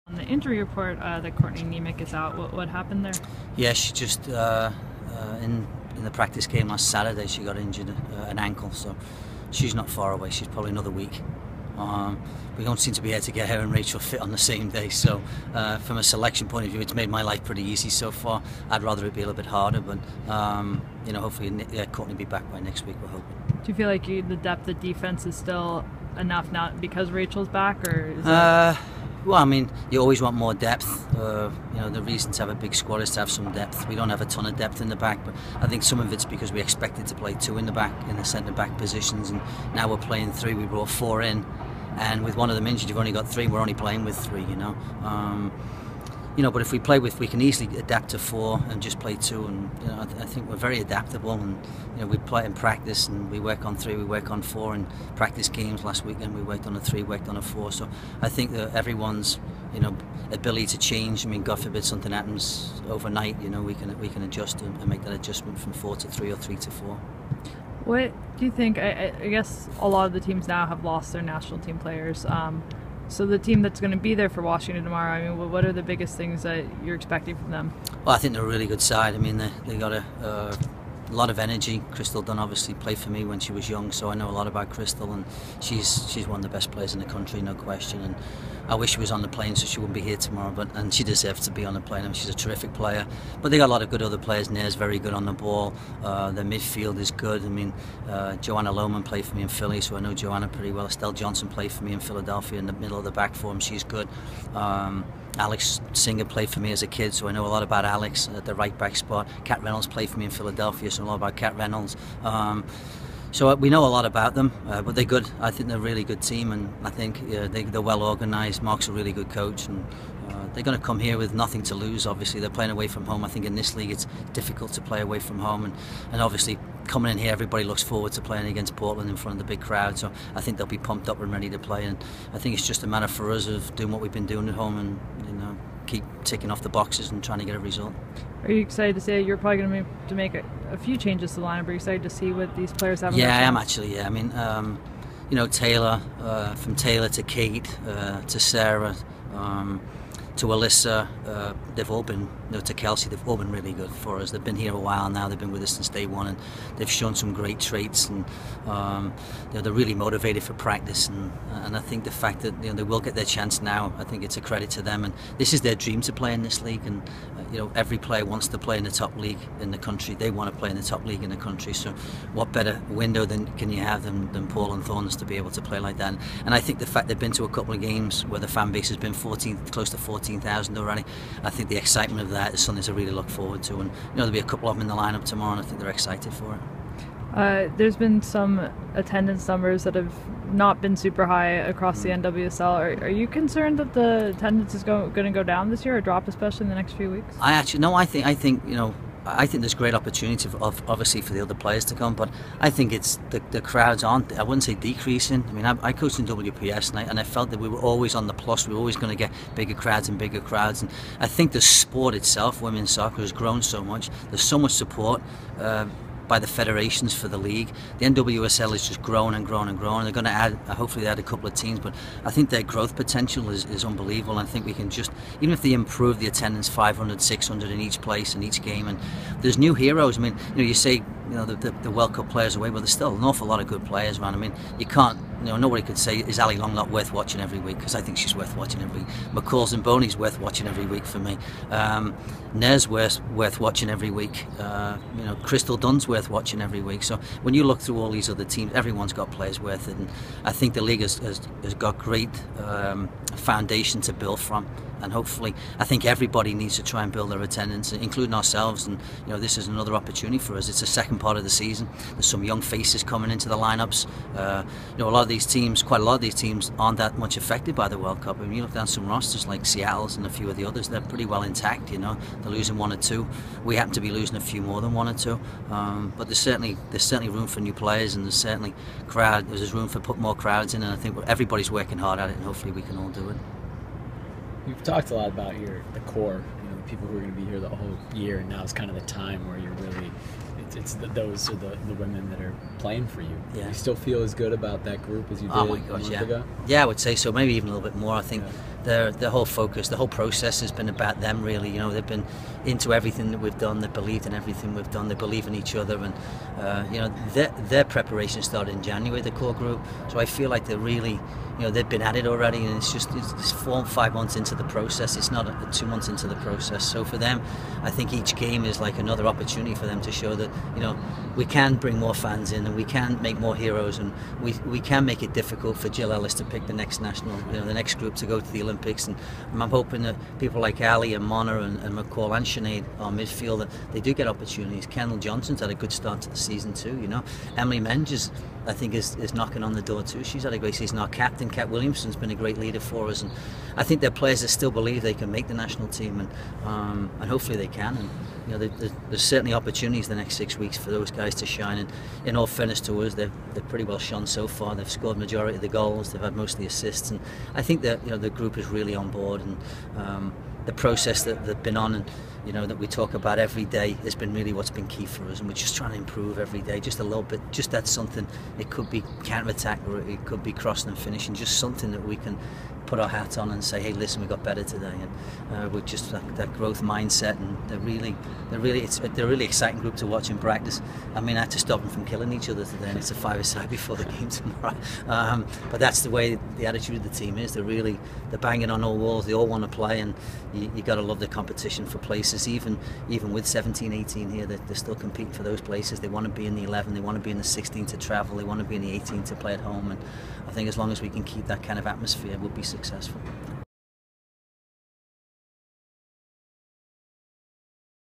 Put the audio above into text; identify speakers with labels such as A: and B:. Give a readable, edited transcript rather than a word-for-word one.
A: On the injury report that Courtney Vandersloot is out, what happened there?
B: Yeah, she just in the practice game last Saturday she got injured an ankle, so she's not far away. She's probably another week. We don't seem to be able to get her and Rachel fit on the same day, so from a selection point of view, it's made my life pretty easy so far. I'd rather it be a little bit harder, but you know, hopefully Courtney will be back by next week, we're hoping.
A: Do you feel like the depth of defense is still enough now because Rachel's back, or is
B: well, I mean, you always want more depth. You know, the reason to have a big squad is to have some depth. We don't have a ton of depth in the back, but I think some of it's because we expected to play 2 in the back, in the centre-back positions, and now we're playing 3. We brought 4 in, and with one of them injured, you've only got 3. We're only playing with 3, you know. You know, but if we play with, we can easily adapt to 4 and just play 2, and you know, I think we're very adaptable, and you know, we play in practice and we work on 3, we work on 4 in practice games. Last weekend we worked on a 3, worked on a 4, so I think that everyone's, you know, ability to change. I mean, God forbid something happens overnight, you know, we can adjust and make that adjustment from 4 to 3 or 3 to 4.
A: What do you think? I guess a lot of the teams now have lost their national team players. So the team that's going to be there for Washington tomorrow, I mean, what are the biggest things that you're expecting from them? Well,
B: I think they're a really good side. I mean, they got a lot of energy. Crystal Dunn obviously played for me when she was young, so I know a lot about Crystal, and she's one of the best players in the country, no question. And I wish she was on the plane so she wouldn't be here tomorrow, and she deserves to be on the plane. I mean, she's a terrific player. But they got a lot of good other players. Nair's very good on the ball. Their midfield is good. I mean, Joanna Lohman played for me in Philly, so I know Joanna pretty well. Estelle Johnson played for me in Philadelphia in the middle of the back for him. She's good. Alex Singer played for me as a kid, so I know a lot about Alex at the right back spot. Kat Reynolds played for me in Philadelphia, so I know a lot about Kat Reynolds. So we know a lot about them, but they're good. I think they're a really good team, and I think they're well organised. Mark's a really good coach, and they're going to come here with nothing to lose. Obviously, they're playing away from home. I think in this league it's difficult to play away from home, and obviously coming in here, everybody looks forward to playing against Portland in front of the big crowd. So I think they'll be pumped up and ready to play, and I think it's just a matter for us of doing what we've been doing at home, and you know, keep ticking off the boxes and trying to get a result.
A: Are you excited to say you're probably going to make a few changes to the lineup? Are you excited to see what these players have?
B: Yeah, I am actually. Yeah, I mean, you know, Taylor, from Taylor to Kate to Sarah to Alyssa, they've all been, you know, to Kelsey, they've all been really good for us. They've been here a while now. They've been with us since day one, and they've shown some great traits, and you know, they're really motivated for practice, and I think the fact that, you know, they will get their chance now, I think it's a credit to them, and this is their dream to play in this league, and you know, every player wants to play in the top league in the country. They want to play in the top league in the country, so what better window can you have than Paul and Thorns to be able to play like that. And I think the fact they've been to a couple of games where the fan base has been close to 14,000 already, I think the excitement of that is something to really look forward to, and you know, there'll be a couple of them in the lineup tomorrow, and I think they're excited for it.
A: There's been some attendance numbers that have not been super high across the NWSL. Are you concerned that the attendance is going to go down this year, or drop, especially in the next few weeks?
B: I think you know, I think there's great opportunity obviously for the other players to come, but I think it's the crowds aren't, I wouldn't say decreasing. I mean, I coached in WPS, and I felt that we were always on the plus. We were always going to get bigger crowds, and I think the sport itself, women's soccer, has grown so much. There's so much support by the federations for the league. The NWSL has just grown and grown and grown. They're going to add, hopefully they add a couple of teams, but I think their growth potential is unbelievable. And I think we can just, even if they improve the attendance 500, 600 in each place, in each game, and there's new heroes. I mean, you know, you say, you know, the World Cup players away, but there's still an awful lot of good players around. I mean, you can't, you know, nobody could say, is Ali Long not worth watching every week? Because I think she's worth watching every week. McCall's and Boney's worth watching every week for me. Nair's worth watching every week. You know, Crystal Dunn's worth watching every week. So when you look through all these other teams, everyone's got players worth it, and I think the league has got great foundation to build from. And hopefully, I think everybody needs to try and build their attendance, including ourselves. And you know, this is another opportunity for us. It's the second part of the season. There's some young faces coming into the lineups. You know, quite a lot of these teams aren't that much affected by the World Cup. I mean, you look down some rosters like Seattle's and a few of the others; they're pretty well intact. You know, they're losing 1 or 2. We happen to be losing a few more than 1 or 2. But there's certainly room for new players, and there's room for put more crowds in. And I think everybody's working hard at it, and hopefully we can all do it.
C: You've talked a lot about the core, you know, the people who are going to be here the whole year, and now is kind of the time where you're really, those are the women that are playing for you.
B: Yeah.
C: You still feel as good about that group as you did
B: Oh my
C: a
B: gosh,
C: month
B: yeah.
C: ago?
B: Yeah, I would say so. Maybe even a little bit more. I think the whole focus, the whole process has been about them, really. You know, they've been into everything that we've done. They believed in everything we've done. They believe in each other, and you know, their preparation started in January, the core group. So I feel like they're really, you know, they've been at it already, and it's 4 or 5 months into the process. It's not 2 months into the process. So for them, I think each game is like another opportunity for them to show that, you know, we can bring more fans in, and we can make more heroes, and we can make it difficult for Jill Ellis to pick the next national, you know, the next group to go to the Olympics. And I'm hoping that people like Ali and Mona and McCall and Sinead, our midfield, that they do get opportunities. Kendall Johnson's had a good start to the season too. You know, Emily Menges, I think, is knocking on the door too. She's had a great season. Our captain, Kat Williamson's been a great leader for us, and I think they're players that still believe they can make the national team, and hopefully they can. And you know, there's certainly opportunities the next 6 weeks for those guys to shine. And in all fairness to us, they've pretty well shone so far. They've scored majority of the goals. They've had most of the assists, and I think that, you know, the group is really on board, and the process that they've been on, and you know, that we talk about every day, has been really what's been key for us, and we're just trying to improve every day, just a little bit. Just that's something. It could be counter-attack, or it could be crossing and finishing. Just something that we can put our hat on and say, hey, listen, we got better today. And we're just that growth mindset, and they're a really exciting group to watch in practice. I mean, I had to stop them from killing each other today, and it's a 5-a-side before the game tomorrow. But that's the way the attitude of the team is. They're banging on all walls. They all want to play, and you got to love the competition for places. Even with 17, 18 here, they're still competing for those places. They want to be in the 11. They want to be in the 16 to travel. They want to be in the 18 to play at home. And I think as long as we can keep that kind of atmosphere, we'll be successful.